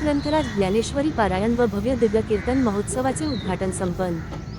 ग्रंथराज ज्ञानेश्वरी पारायण व भव्य दिव्य कीर्तन महोत्सवाचे उद्घाटन संपन्न।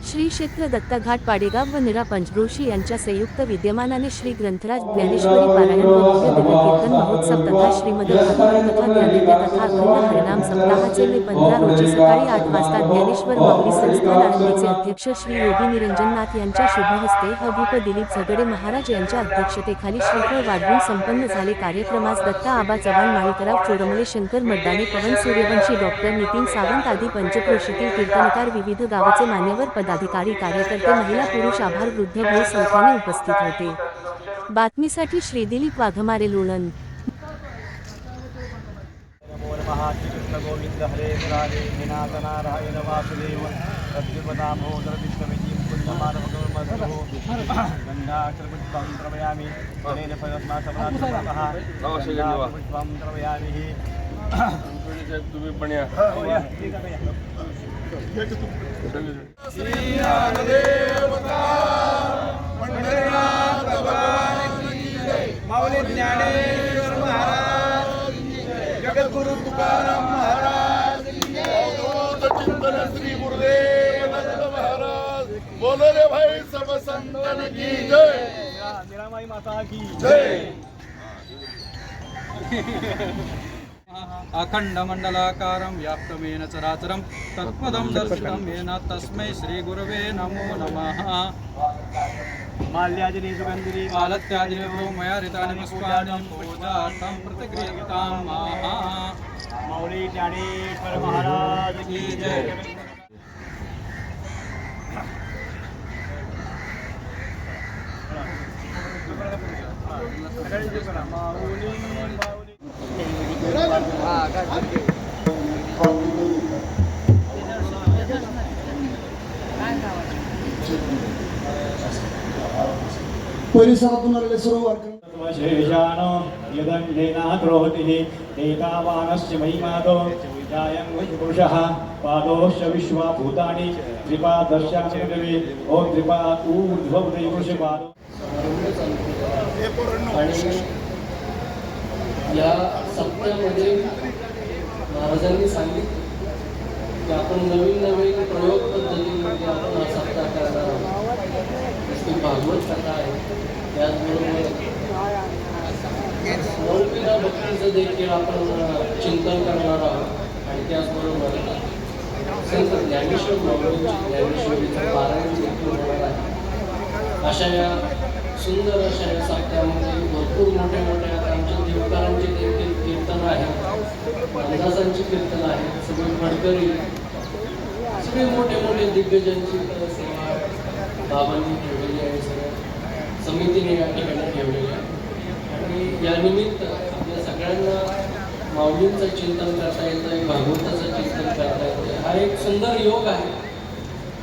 श्री क्षेत्र दत्तघाट पाडेगाव व निरा पंचक्रोशी यांच्या संयुक्त विद्यमानाने श्री ग्रंथराज ज्ञानेश्वरी पारायण व भव्य दिव्य कीर्तन महोत्सव तथा श्रीमद भागवत कथा ज्ञानयज्ञ तथा अखंड हरिनाम सप्ताहाचे मे 15 रोजी सकाळी 8 वाजता ज्ञानेश्वर माऊली संस्थान आळंदीचे अध्यक्ष श्री योगी निरंजननाथ यांच्या शुभहस्ते हभूप दिलीप झगडे महाराज यांच्या अध्यक्षतेखाली श्रीफळ वाढवून संपन्न झाले। कार्यक्रमास दत्ता आबा चव्हाण, माळीकराव चोरमले, शंकर मड्डाणे, पवन सूर्यवंशी, डॉक्टर नितीन सावंत आदी पंचक्रोशीतील कीर्तनकार, विविध गावाचे मान्यवर पदाधिकारी, कार्यकर्ते, महिला, पुरुष, आभार वृद्ध भाऊ संख्येने उपस्थित होते। बातमीसाठी श्री दिलीप वाघमारे, लोणंद। गोविंद हरे मुरारे विनाथ नारायण वासुदेव सद्गुरुदामोदर विष्णुविधि मुकुन्दमाधवगौरमधुः गन्धाक्षरपुष्पं द्रवयामि वरेण पद्मासनासनः गन्धाक्षरपुष्पं द्रवयामि तुम्ही पण या माऊली ज्ञानेश्वर महाराज, जगद्गुरु तुकाराम महाराज, श्री गुरुदेव दत्त महाराज, बोलो रे भाई सब संतन की जय, निरामयी माता की जय। अखंड मंडलाकारं व्याप्तमेन चराचरं तत्पदं दर्शितं येन तस्मै श्री गुरवे नमो नमः। माल्याजनी सुगंधिनी मालत्यादिनी मया ऋतानि पुष्पाणि पूजार्थं प्रतिगृहीतां माऊली ज्ञानेश्वर महाराज की जय। परिसरातून आलेले सर्व शेषानो यदंडेनाथ रोहतिः एतावानस्य महिमादो जायं पुरुषः पादोश्च विश्वभूतानि त्रिपादस्यामि देवी ओम त्रिपाद ऊर्ध्वं पुरुषपादो। या सप्त्यामध्ये महाराजांनी सांगितलं की आपण नवीन नवीन प्रयोग पद्धतीमध्ये आपण हा सप्ताह करणार आहोत। ती भागवत कथा आहे, त्याचबरोबर नवपिढा भक्तीचं देखील आपण चिंतन करणार आहोत आणि त्याचबरोबर संत ज्ञानेश्वर माऊलींची ज्ञानेश्वरीचं पारायण देखील होणार आहे। अशा या सुंदर अशा या सप्त्यामध्ये भरपूर मोठ्या मोठ्या आमच्या देवकारांचे देखील कीर्तन आहे, अंदाजांची कीर्तन आहे, सगळे फडकरी, सगळे मोठे मोठे दिग्गजांची सेवा बाबांनी ठेवलेली आहे, सगळ्या समितीने या ठिकाणी ठेवलेली आहे। आणि या निमित्त आपल्या सगळ्यांना माऊलींचं चिंतन करता येतं, भागवताचं चिंतन करता येतं, हा एक सुंदर योग आहे।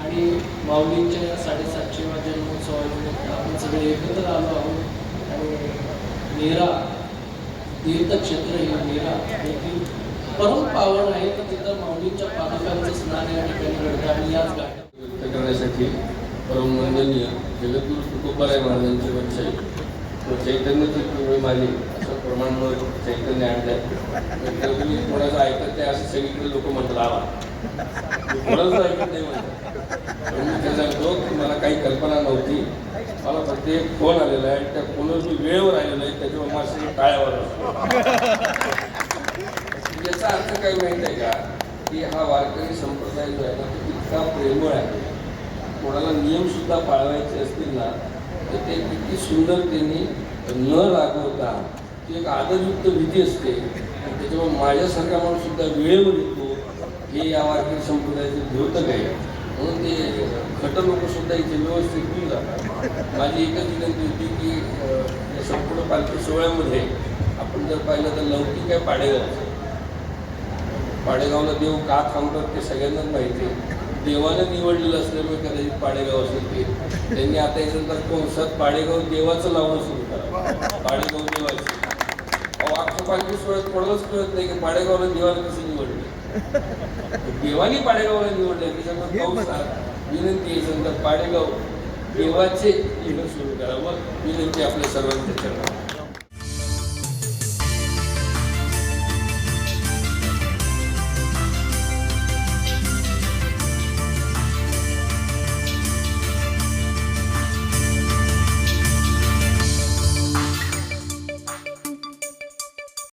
आणि माऊलींच्या या 750व्या जन्मोत्सवानिमित्त आपण सगळे एकत्र आलो आहोत आणि नीरा तीर्थक्षेत्र हे नीरा देखील परम पावन आहे, तर तिथं माऊलींच्या पादुकांचं स्नान या ठिकाणी घडतं आणि याच घाटात व्यक्त करण्यासाठी परम वंदनीय जगद्गुरु तुकोबाराय महाराजांची वेबसाईट चैतन्य तुम्ही माझे असं प्रमाण चैतन्य आणलंय। तुम्ही कोणाचं ऐकत नाही असं सगळीकडे लोक म्हणतात, आवा कोणाचं ऐकत नाही म्हणतात। मी ते सांगतो की मला काही कल्पना नव्हती, मला फक्त एक फोन आलेला आहे, त्या फोनवर मी वेळेवर आलेलो आहे, त्याच्यावर माझं टाळ्यावर याचा अर्थ काय माहीत आहे का की हा वारकरी संप्रदाय जो आहे ना तो इतका प्रेमळ आहे। कोणाला नियमसुद्धा पाळवायचे असतील ना तर ते किती सुंदर त्यांनी न रागवता ती एक आदरयुक्त विधी असते, त्याच्यामुळे माझ्यासारखा माणूस सुद्धा वेळेवर येतो हे या वारकरी संप्रदायाचं द्योतक आहे। म्हणून ते खट लोकसुद्धा इथे व्यवस्थित होऊन जातात। माझी एकच विनंती होती की या संपूर्ण पालखी सोहळ्यामध्ये आपण जर पाहिलं तर लौकिक आहे पाडेगावचं, पाडेगावला देव का थांबतात ते सगळ्यांनाच माहिती आहे। देवानं निवडलेलं असल्यामुळे कदाचित पाडेगाव असेल ते त्यांनी आता याच्यानंतर कंसात पाडेगाव देवाचं लावणं सुरू करा, पाडेगाव देवाचं। अख्खं पालखी सोहळ्यात कोणालाच कळत नाही की पाडेगावला देवाला कसं निवडलं, देवानी पाडेगावला निवडलं। त्याच्यामुळे कंसात विनंती याच्यानंतर पाडेगाव देवाचे लिहिणं सुरू करावं, विनंती आपल्या सर्वांच्या चरणावर।